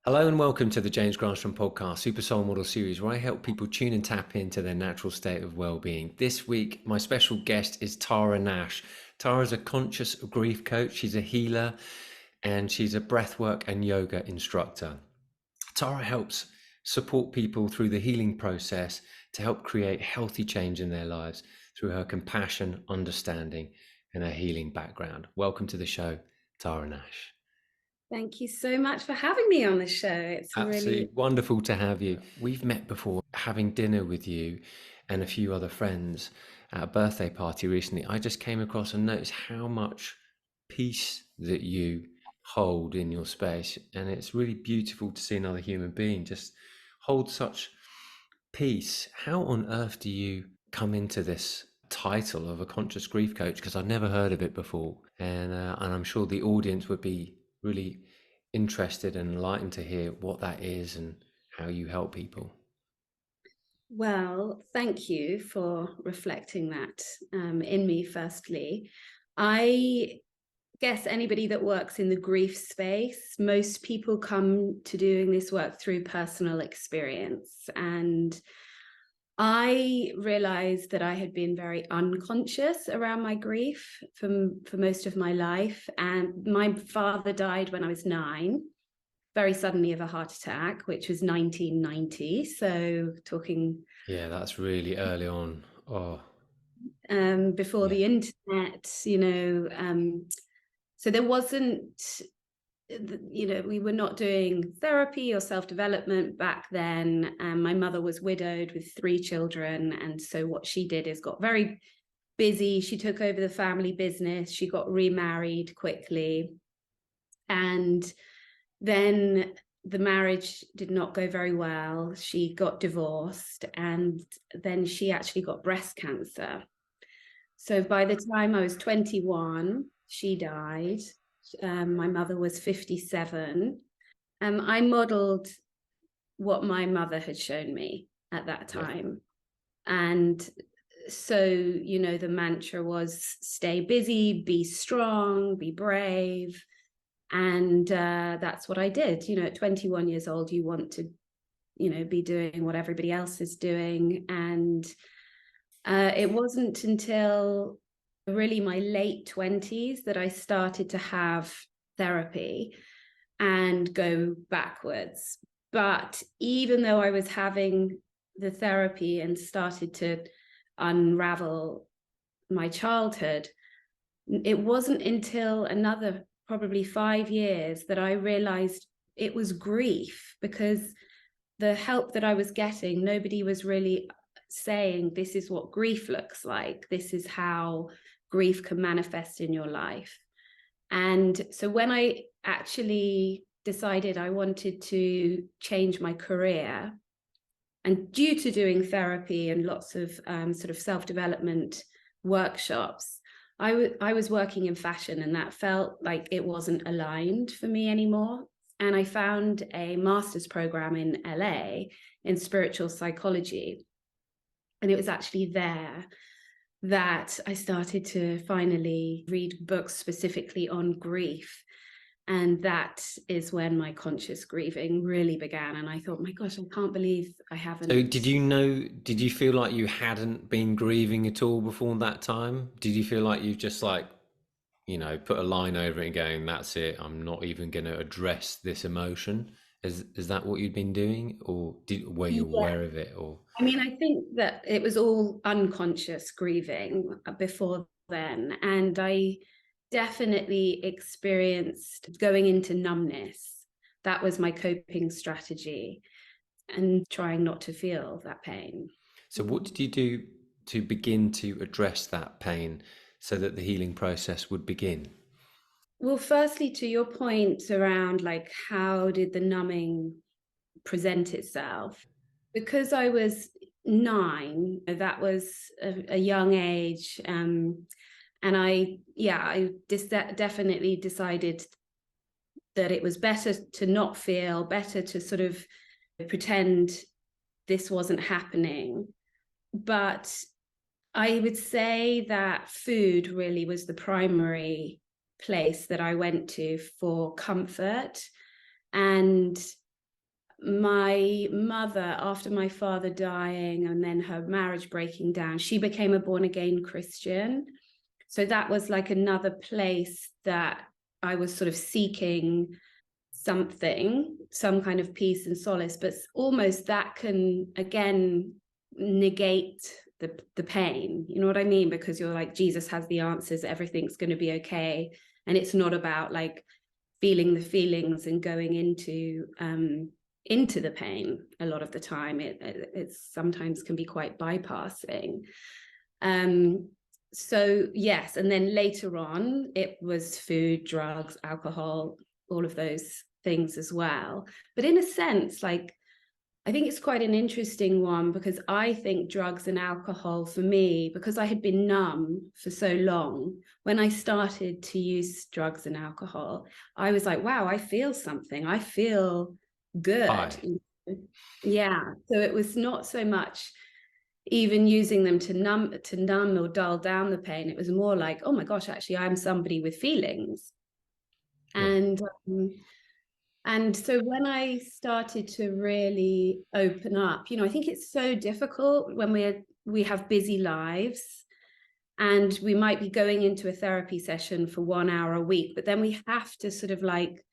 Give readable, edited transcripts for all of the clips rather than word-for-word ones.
Hello and welcome to the Granstrom Podcast, Super Soul Model Series, where I help people tune and tap into their natural state of well-being. This week, my special guest is Tara Nash. Tara is a conscious grief coach. She's a healer and she's a breathwork and yoga instructor. Tara helps support people through the healing process to help create healthy change in their lives through her compassion, understanding, and her healing background. Welcome to the show, Tara Nash. Thank you so much for having me on the show. It's Absolutely wonderful to have you. We've met before, having dinner with you and a few other friends at a birthday party recently. I just came across and noticed how much peace that you hold in your space. And it's really beautiful to see another human being just hold such peace. How on earth do you come into this title of a conscious grief coach? Because I've never heard of it before. And I'm sure the audience would be really interested and enlightened to hear what that is and how you help people. Well, thank you for reflecting that in me, firstly. I guess anybody that works in the grief space, most people come to doing this work through personal experience. And I realized that I had been very unconscious around my grief for most of my life. And my father died when I was 9, very suddenly, of a heart attack, which was 1990. So talking... Yeah, that's really early on. Before the internet, so there wasn't, we were not doing therapy or self-development back then. My mother was widowed with 3 children. And so what she did is got very busy. She took over the family business. She got remarried quickly. And then the marriage did not go very well. She got divorced, and then she actually got breast cancer. So by the time I was 21, she died. My mother was 57. I modeled what my mother had shown me at that time. Yeah. And so, the mantra was stay busy, be strong, be brave. And that's what I did. At 21 years old, you want to, be doing what everybody else is doing. And it wasn't until really my late 20s that I started to have therapy and go backwards. But even though I was having the therapy and started to unravel my childhood, it wasn't until another probably 5 years that I realized it was grief, because the help that I was getting, nobody was really saying, this is what grief looks like. This is how grief can manifest in your life. And so when I actually decided I wanted to change my career, and due to doing therapy and lots of sort of self-development workshops, I was working in fashion, and that felt like it wasn't aligned for me anymore. And I found a master's program in LA in spiritual psychology. And it was actually there that I started to finally read books specifically on grief. And that is when my conscious grieving really began. And I thought, my gosh, I can't believe I haven't. So did you feel like you hadn't been grieving at all before that time? Did you feel like you've just put a line over it and going, that's it, I'm not even going to address this emotion? Is that what you'd been doing, or were you aware of it? Or I mean, I think that it was all unconscious grieving before then. And I definitely experienced going into numbness. That was my coping strategy, and trying not to feel that pain. So what did you do to begin to address that pain so that the healing process would begin? Well, firstly, to your point around how did the numbing present itself? Because I was 9, that was a young age. And I definitely decided that it was better to not feel, better to sort of pretend this wasn't happening. But I would say that food really was the primary place that I went to for comfort. And my mother, after my father dying and then her marriage breaking down, she became a born-again Christian. So that was like another place that I was sort of seeking something, some kind of peace and solace, but almost that can again negate the pain. You know what I mean? Because you're like, Jesus has the answers, everything's going to be okay. And it's not about like feeling the feelings and going into the pain. A lot of the time it sometimes can be quite bypassing. So yes, and then later on it was food, drugs, alcohol, all of those things as well. But in a sense, like, I think it's quite an interesting one, because I think drugs and alcohol for me, because I had been numb for so long, when I started to use drugs and alcohol, I was like, wow, I feel something. I feel good. Hi. Yeah. So it was not so much even using them to numb or dull down the pain. It was more like, oh my gosh, actually, I'm somebody with feelings. Yeah. And so when I started to really open up, I think it's so difficult when we have busy lives, and we might be going into a therapy session for 1 hour a week, but then we have to sort of like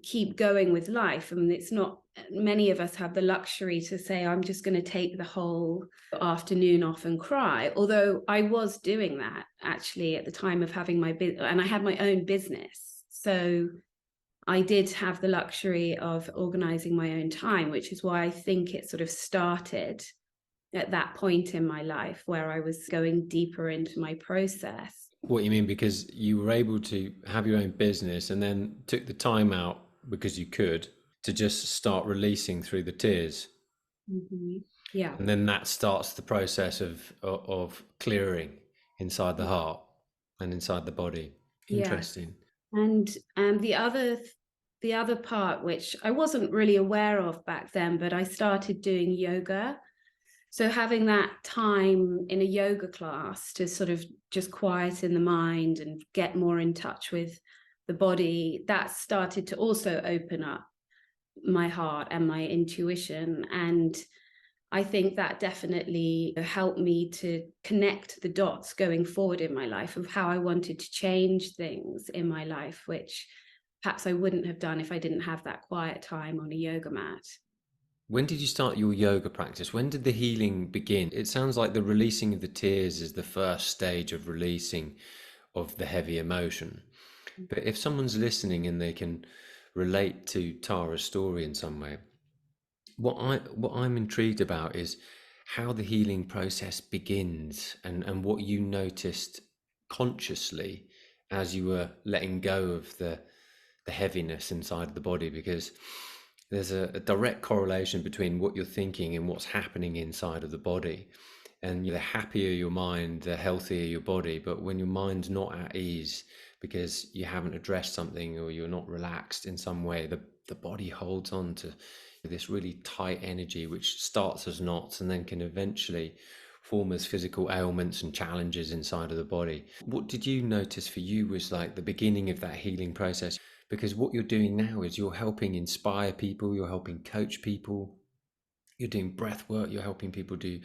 keep going with life. I mean, it's not, many of us have the luxury to say, I'm just going to take the whole afternoon off and cry. Although I was doing that actually at the time of having my business, and I had my own business. So I did have the luxury of organizing my own time, which is why I think it sort of started at that point in my life where I was going deeper into my process. What you mean? Because you were able to have your own business and then took the time out, because you could, to just start releasing through the tears. Mm-hmm. Yeah. And then that starts the process of clearing inside the heart and inside the body. Interesting. Yes. And the other part, which I wasn't really aware of back then, but I started doing yoga. So having that time in a yoga class to sort of just quieten the mind and get more in touch with the body, that started to also open up my heart and my intuition. And I think that definitely helped me to connect the dots going forward in my life of how I wanted to change things in my life, which perhaps I wouldn't have done if I didn't have that quiet time on a yoga mat. When did you start your yoga practice? When did the healing begin? It sounds like the releasing of the tears is the first stage of releasing of the heavy emotion. But if someone's listening and they can relate to Tara's story in some way, what I'm intrigued about is how the healing process begins, and what you noticed consciously as you were letting go of the heaviness inside of the body, because there's a direct correlation between what you're thinking and what's happening inside of the body. And the happier your mind, the healthier your body. But when your mind's not at ease because you haven't addressed something, or you're not relaxed in some way, the body holds on to this really tight energy, which starts as knots and then can eventually form as physical ailments and challenges inside of the body. What did you notice for you was like the beginning of that healing process? Because what you're doing now is you're helping inspire people, you're helping coach people, you're doing breath work, you're helping people do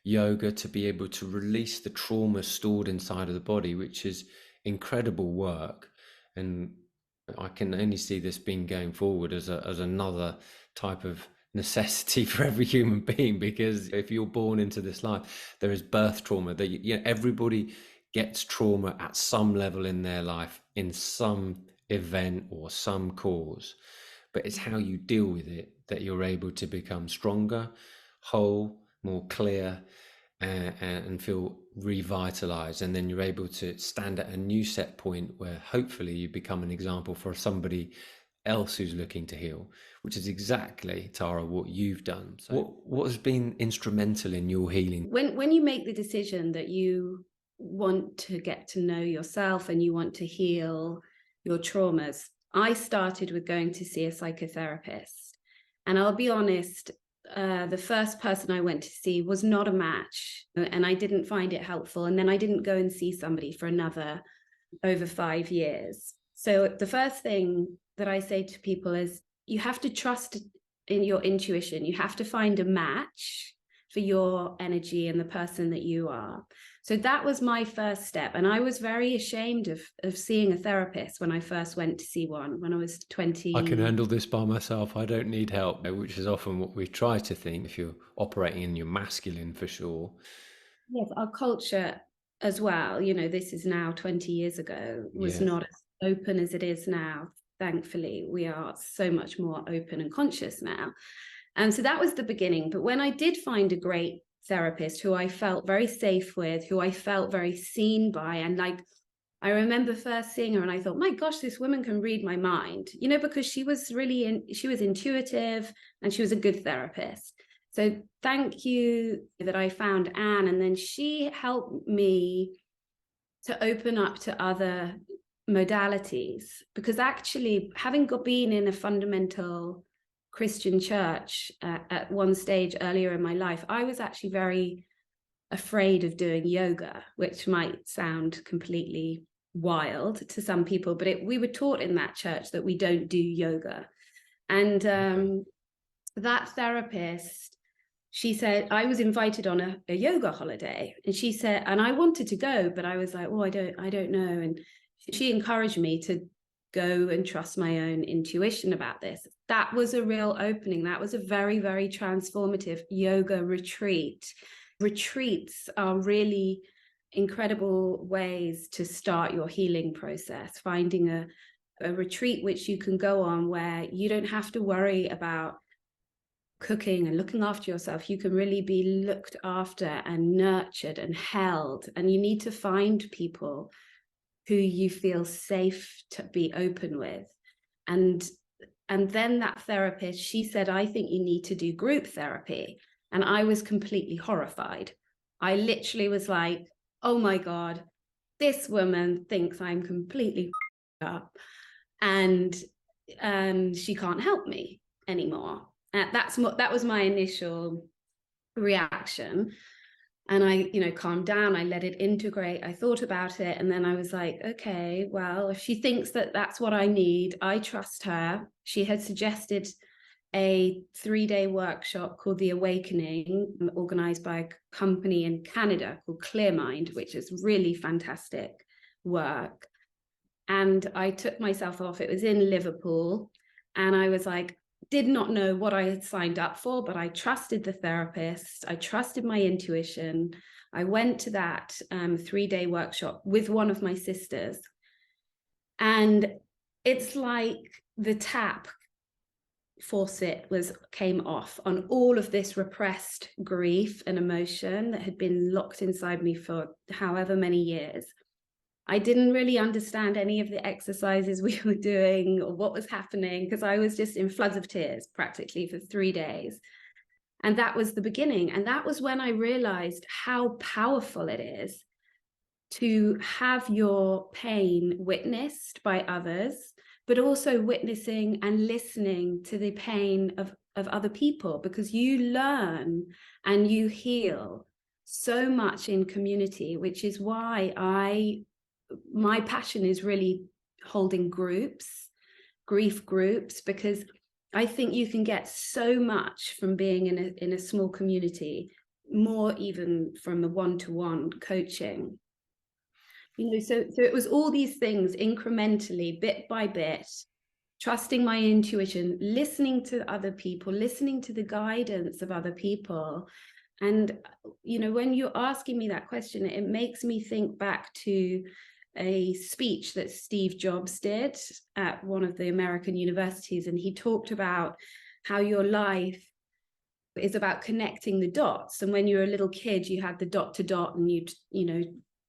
yoga to be able to release the trauma stored inside of the body, which is incredible work. And I can only see this being going forward as another type of necessity for every human being, because if you're born into this life, there is birth trauma that everybody gets trauma at some level in their life, in some event or some cause, but it's how you deal with it that you're able to become stronger, whole, more clear, and feel revitalized. And then you're able to stand at a new set point where hopefully you become an example for somebody else who's looking to heal, which is exactly, Tara, what you've done. So what has been instrumental in your healing? When you make the decision that you want to get to know yourself and you want to heal your traumas, I started with going to see a psychotherapist. And I'll be honest, the first person I went to see was not a match, and I didn't find it helpful. And then I didn't go and see somebody for another over 5 years. So the first thing that I say to people is you have to trust in your intuition. You have to find a match for your energy and the person that you are. So that was my first step. And I was very ashamed of seeing a therapist when I first went to see one when I was 20. I can handle this by myself. I don't need help, which is often what we try to think if you're operating in your masculine, for sure. Yes, our culture as well, you know, this is now 20 years ago, was not as open as it is now. Thankfully, we are so much more open and conscious now. And so that was the beginning. But when I did find a great therapist who I felt very safe with, who I felt very seen by, and like, I remember first seeing her and I thought, my gosh, this woman can read my mind, you know, because she was she was intuitive and she was a good therapist. So thank you that I found Anne. And then she helped me to open up to other modalities, because actually having been in a fundamental Christian church at one stage earlier in my life, I was actually very afraid of doing yoga, which might sound completely wild to some people, but we were taught in that church that we don't do yoga. And that therapist, she said, I was invited on a yoga holiday, and she said, and I wanted to go, but I was like, oh, I don't know. And she encouraged me to go and trust my own intuition about this. That was a real opening. That was a very, very transformative yoga retreat. Retreats are really incredible ways to start your healing process, finding a retreat which you can go on where you don't have to worry about cooking and looking after yourself. You can really be looked after and nurtured and held. And you need to find people who you feel safe to be open with. And then that therapist, she said, I think you need to do group therapy. And I was completely horrified. I literally was like, oh my God, this woman thinks I'm completely up and she can't help me anymore. That was my initial reaction. And I, calmed down. I let it integrate. I thought about it. And then I was like, okay, well, if she thinks that that's what I need, I trust her. She had suggested a 3-day workshop called The Awakening, organized by a company in Canada called Clearmind, which is really fantastic work. And I took myself off. It was in Liverpool. And I was like, did not know what I had signed up for, but I trusted the therapist. I trusted my intuition. I went to that 3-day workshop with one of my sisters. And it's like the tap faucet came off on all of this repressed grief and emotion that had been locked inside me for however many years. I didn't really understand any of the exercises we were doing or what was happening, because I was just in floods of tears practically for 3 days. And that was the beginning. And that was when I realized how powerful it is to have your pain witnessed by others, but also witnessing and listening to the pain of other people, because you learn and you heal so much in community, which is why my passion is really holding groups, grief groups, because I think you can get so much from being in a small community, more even from a one-to-one coaching. So it was all these things incrementally, bit by bit, trusting my intuition, listening to other people, listening to the guidance of other people. And, when you're asking me that question, it makes me think back to a speech that Steve Jobs did at one of the American universities. And he talked about how your life is about connecting the dots. And when you're a little kid, you had the dot to dot and you'd,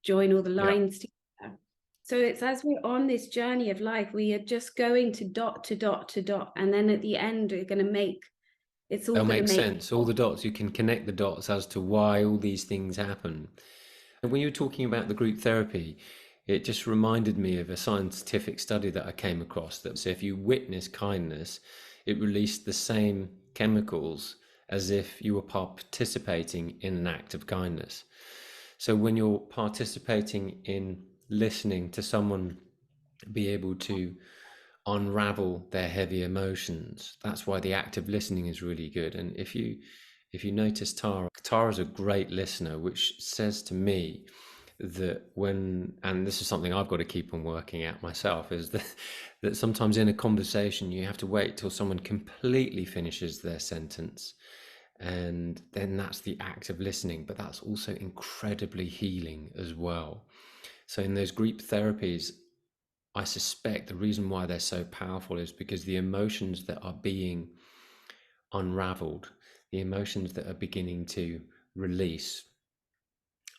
join all the lines together. So it's as we're on this journey of life, we are just going to dot to dot to dot. And then at the end, we're going to make They'll make sense. All the dots, you can connect the dots as to why all these things happen. And when you were talking about the group therapy, it just reminded me of a scientific study that I came across that said if you witness kindness, it released the same chemicals as if you were participating in an act of kindness. So when you're participating in listening to someone be able to unravel their heavy emotions. That's why the active listening is really good. And if you notice, Tara's a great listener, which says to me that and this is something I've got to keep on working at myself, is that sometimes in a conversation you have to wait till someone completely finishes their sentence, and then that's the act of listening. But that's also incredibly healing as well. So in those group therapies, I suspect the reason why they're so powerful is because the emotions that are being unraveled, the emotions that are beginning to release,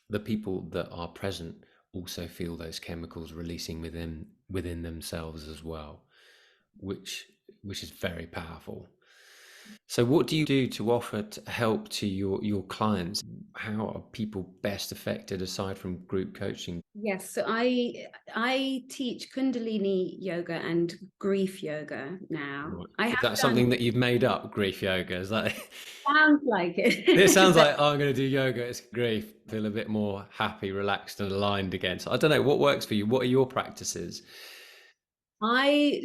the people that are present also feel those chemicals releasing within themselves as well, which is very powerful. So what do you do to offer help to your clients? How are people best affected aside from group coaching? Yes, so I teach Kundalini yoga and grief yoga now. Right. I Is have that done, something that you've made up, grief yoga? Is that sounds like it it. sounds like, oh, I'm going to do yoga, it's grief, feel a bit more happy, relaxed and aligned again. So I don't know, what works for you? What are your practices? I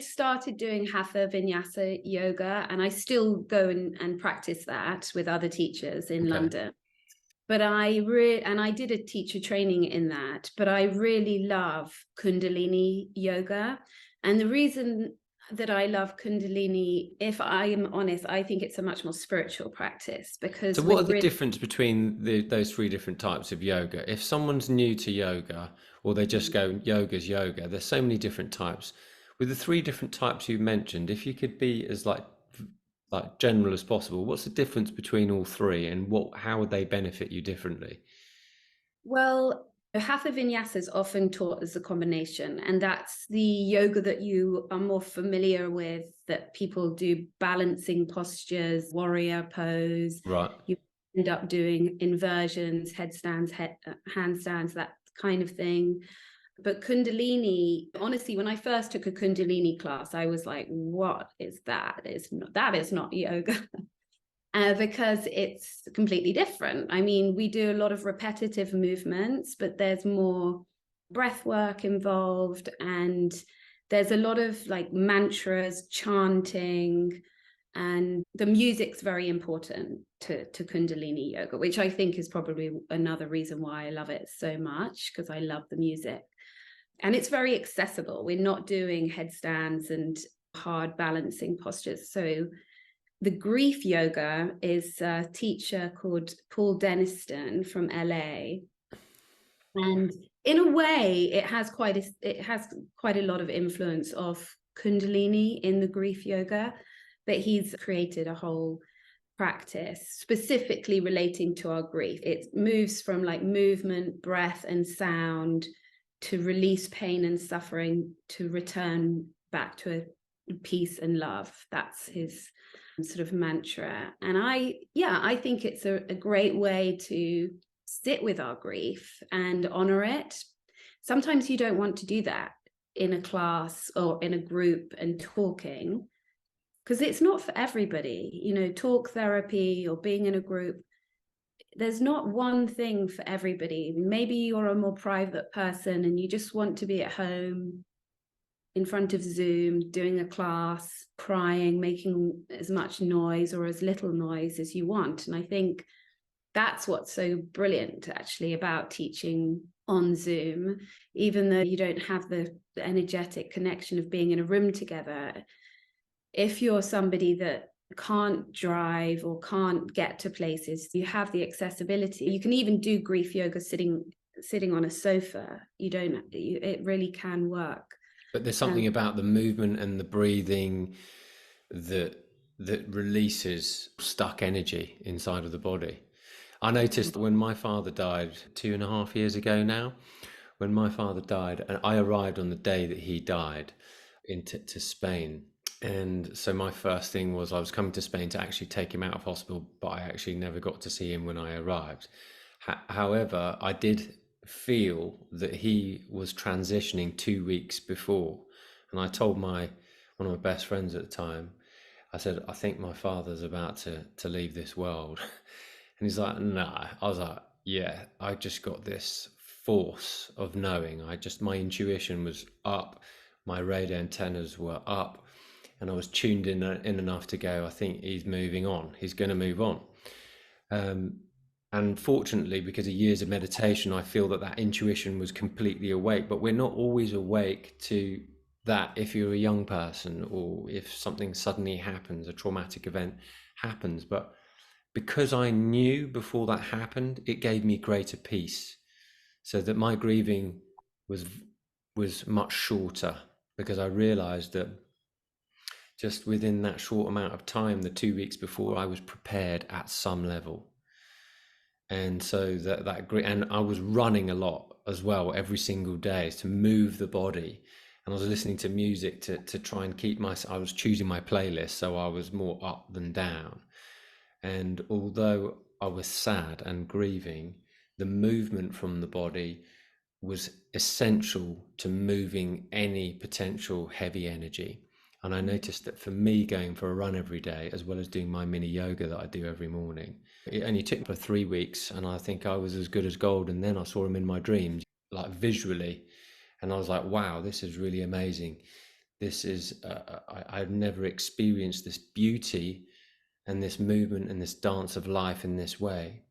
started doing Hatha Vinyasa yoga, and I still go and practice that with other teachers in Okay. London. But I did a teacher training in that, but I really love Kundalini yoga. And the reason that I love Kundalini, if I am honest, I think it's a much more spiritual practice, So because what are we're the really, difference between those three different types of yoga? If someone's new to yoga, or they just go yoga's yoga, there's so many different types. With the three different types you've mentioned, if you could be as like general as possible, what's the difference between all three, and how would they benefit you differently? well, Hatha Vinyasa is often taught as a combination, and that's the yoga that you are more familiar with, that people do balancing postures, warrior pose. Right. You end up doing inversions, headstands, handstands, that kind of thing. But Kundalini, honestly, when I first took a Kundalini class, I was like, what is that? That is not yoga. Because it's completely different. I mean, we do a lot of repetitive movements, but there's more breath work involved, and there's a lot of like mantras, chanting, and the music's very important to Kundalini yoga, which I think is probably another reason why I love it so much, because I love the music. And it's very accessible. We're not doing headstands and hard balancing postures. So the grief yoga is a teacher called Paul Denniston from LA. And in a way, it has quite a lot of influence of Kundalini in the grief yoga, but he's created a whole practice specifically relating to our grief. It moves from like movement, breath, and sound to release pain and suffering, to return back to peace and love. That's his sort of mantra. And I think it's a great way to sit with our grief and honor it. Sometimes you don't want to do that in a class or in a group and talking, because it's not for everybody. Talk therapy or being in a group, there's not one thing for everybody. Maybe you're a more private person and you just want to be at home in front of Zoom, doing a class, crying, making as much noise or as little noise as you want. And I think that's what's so brilliant actually about teaching on Zoom, even though you don't have the energetic connection of being in a room together. If you're somebody that can't drive or can't get to places, you have the accessibility. You can even do grief yoga sitting on a sofa. It really can work. But there's something about the movement and the breathing that releases stuck energy inside of the body. I noticed when my father died 2.5 years ago now, when my father died, and I arrived on the day that he died to Spain. And so my first thing was I was coming to Spain to actually take him out of hospital, but I actually never got to see him when I arrived. However, I did feel that he was transitioning 2 weeks before. And I told one of my best friends at the time, I said, I think my father's about to leave this world. And he's like, nah. I was like, yeah, I just got this force of knowing. My intuition was up My radio antennas were up, and I was tuned in enough to go, I think he's moving on. He's going to move on. And fortunately, because of years of meditation, I feel that intuition was completely awake. But we're not always awake to that if you're a young person, or if something suddenly happens, a traumatic event happens. But because I knew before that happened, it gave me greater peace, so that my grieving was much shorter, because I realized that just within that short amount of time, the 2 weeks before, I was prepared at some level. And so and I was running a lot as well every single day to move the body, and I was listening to music to try and keep I was choosing my playlist, so I was more up than down. And although I was sad and grieving, the movement from the body was essential to moving any potential heavy energy. And I noticed that for me, going for a run every day, as well as doing my mini yoga that I do every morning, it only took me for 3 weeks, and I think I was as good as gold. And then I saw him in my dreams, like visually, and I was like, wow, this is really amazing. This is, I've never experienced this beauty and this movement and this dance of life in this way.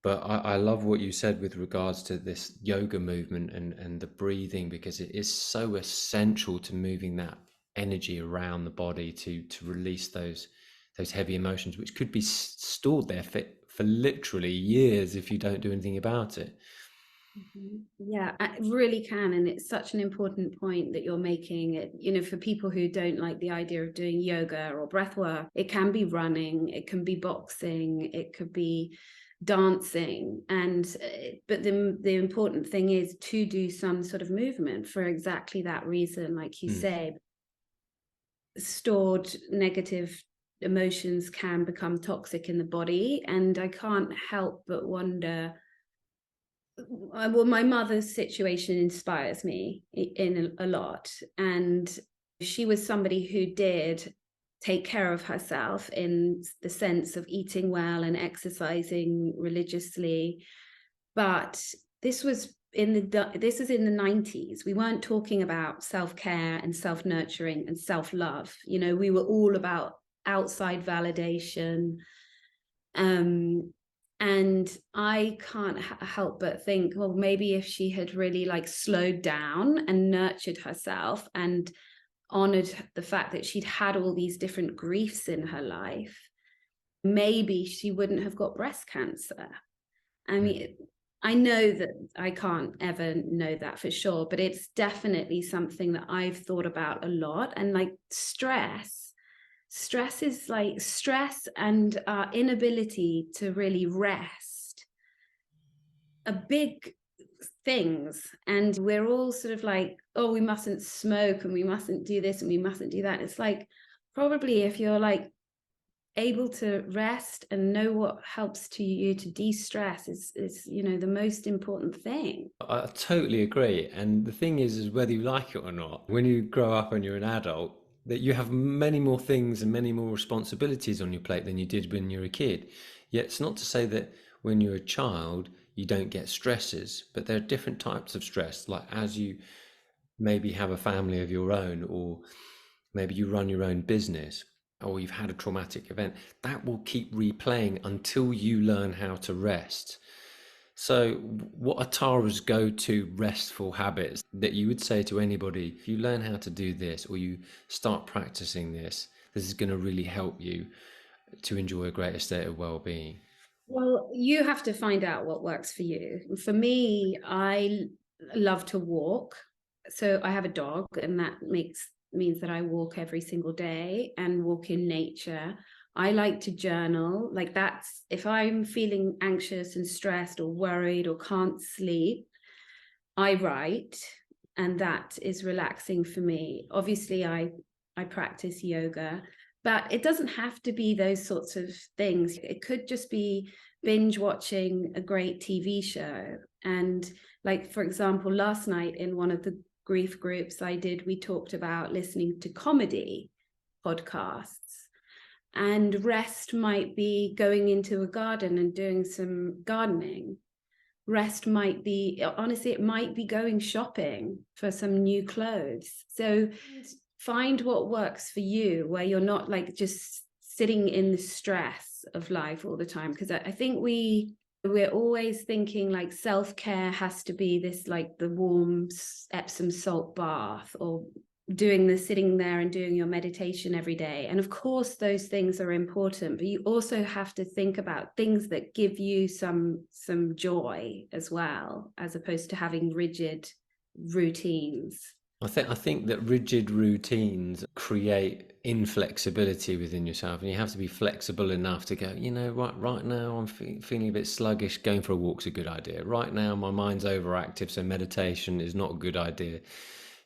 But I love what you said with regards to this yoga movement and the breathing, because it is so essential to moving that energy around the body to release those heavy emotions, which could be stored there for literally years if you don't do anything about it. Yeah, it really can. And it's such an important point that you're making. It, you know, for people who don't like the idea of doing yoga or breath work, it can be running, it can be boxing, it could be dancing. And but the important thing is to do some sort of movement for exactly that reason. Like you say, stored negative emotions can become toxic in the body. And I can't help but wonder, well, my mother's situation inspires me in a lot. And she was somebody who did take care of herself in the sense of eating well and exercising religiously. But this was in the 90s. We weren't talking about self-care and self-nurturing and self-love. You know, we were all about outside validation. And I can't help but think, well, maybe if she had really like slowed down and nurtured herself and honored the fact that she'd had all these different griefs in her life, maybe she wouldn't have got breast cancer. I mean, I know that I can't ever know that for sure, but it's definitely something that I've thought about a lot. And like stress is like stress and our inability to really rest are big things. And we're all sort of like, oh, we mustn't smoke and we mustn't do this and we mustn't do that. It's like, probably if you're like able to rest and know what helps to you to de-stress is you know, the most important thing. I totally agree. And the thing is whether you like it or not, when you grow up and you're an adult, that you have many more things and many more responsibilities on your plate than you did when you were a kid. Yet it's not to say that when you're a child, you don't get stresses, but there are different types of stress. Like as you maybe have a family of your own, or maybe you run your own business, or you've had a traumatic event, that will keep replaying until you learn how to rest. So what are Tara's go-to restful habits that you would say to anybody, if you learn how to do this or you start practicing this, this is going to really help you to enjoy a greater state of well-being? Well, you have to find out what works for you. For me, I love to walk. So I have a dog, and that means that I walk every single day and walk in nature. I like to journal. Like that's, if I'm feeling anxious and stressed or worried or can't sleep, I write, and that is relaxing for me. Obviously, I practice yoga, but it doesn't have to be those sorts of things. It could just be binge watching a great TV show. And like, for example, last night in one of the grief groups I did, we talked about listening to comedy podcasts. And rest might be going into a garden and doing some gardening. Rest might be, honestly, it might be going shopping for some new clothes. So find what works for you, where you're not like just sitting in the stress of life all the time. Because I think we're always thinking like self-care has to be this, like the warm Epsom salt bath, or doing the sitting there and doing your meditation every day. And of course those things are important, but you also have to think about things that give you some joy as well, as opposed to having rigid routines. I think that rigid routines create inflexibility within yourself, and you have to be flexible enough to go, right now I'm feeling a bit sluggish. Going for a walk's a good idea. Right now my mind's overactive, so meditation is not a good idea.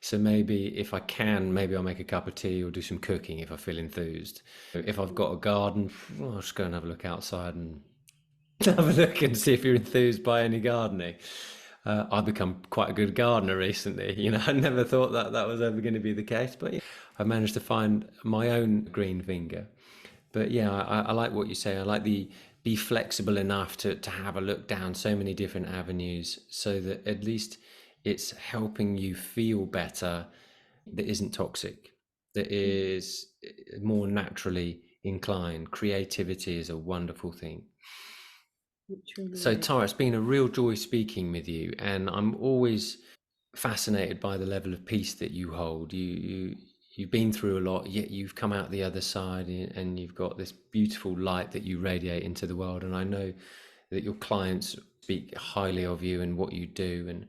So maybe if I can, maybe I'll make a cup of tea or do some cooking if I feel enthused. If I've got a garden, well, I'll just go and have a look outside and have a look and see if you're enthused by any gardening. I've become quite a good gardener recently. I never thought that that was ever going to be the case, but yeah, I managed to find my own green finger. But yeah, I like what you say. I like the be flexible enough to have a look down so many different avenues, so that at least it's helping you feel better, that isn't toxic, that is more naturally inclined. Creativity is a wonderful thing. So Tara, it's been a real joy speaking with you, and I'm always fascinated by the level of peace that you hold. You've been through a lot, yet you've come out the other side, and you've got this beautiful light that you radiate into the world. And I know that your clients speak highly of you and what you do.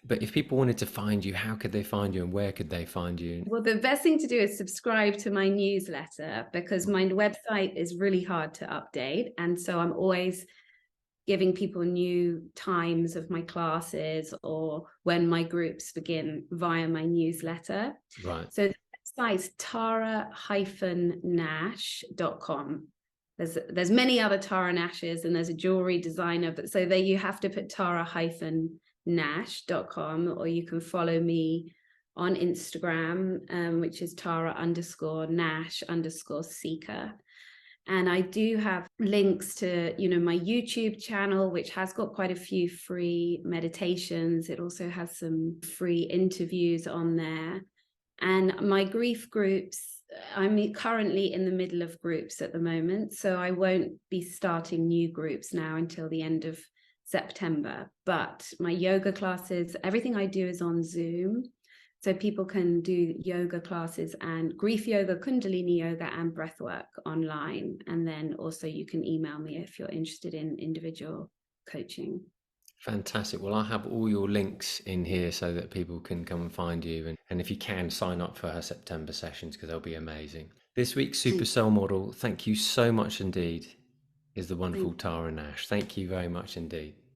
But if people wanted to find you, how could they find you, and where could they find you? Well, the best thing to do is subscribe to my newsletter, because my website is really hard to update. And so I'm always giving people new times of my classes or when my groups begin via my newsletter. Right. So the website's tara-nash.com. There's many other Tara Nashes, and there's a jewelry designer, but so there you have to put tara-nash.com, or you can follow me on Instagram, which is Tara_Nash_seeker. And I do have links to, my YouTube channel, which has got quite a few free meditations. It also has some free interviews on there. And my grief groups, I'm currently in the middle of groups at the moment, so I won't be starting new groups now until the end of September. But my yoga classes, everything I do is on Zoom. So people can do yoga classes and grief yoga, Kundalini yoga, and breathwork online. And then also you can email me if you're interested in individual coaching. Fantastic. Well, I'll have all your links in here so that people can come and find you. And if you can, sign up for her September sessions, because they'll be amazing. This week's Super Soul Model, thank you so much indeed, is the wonderful Tara Nash. Thank you very much indeed.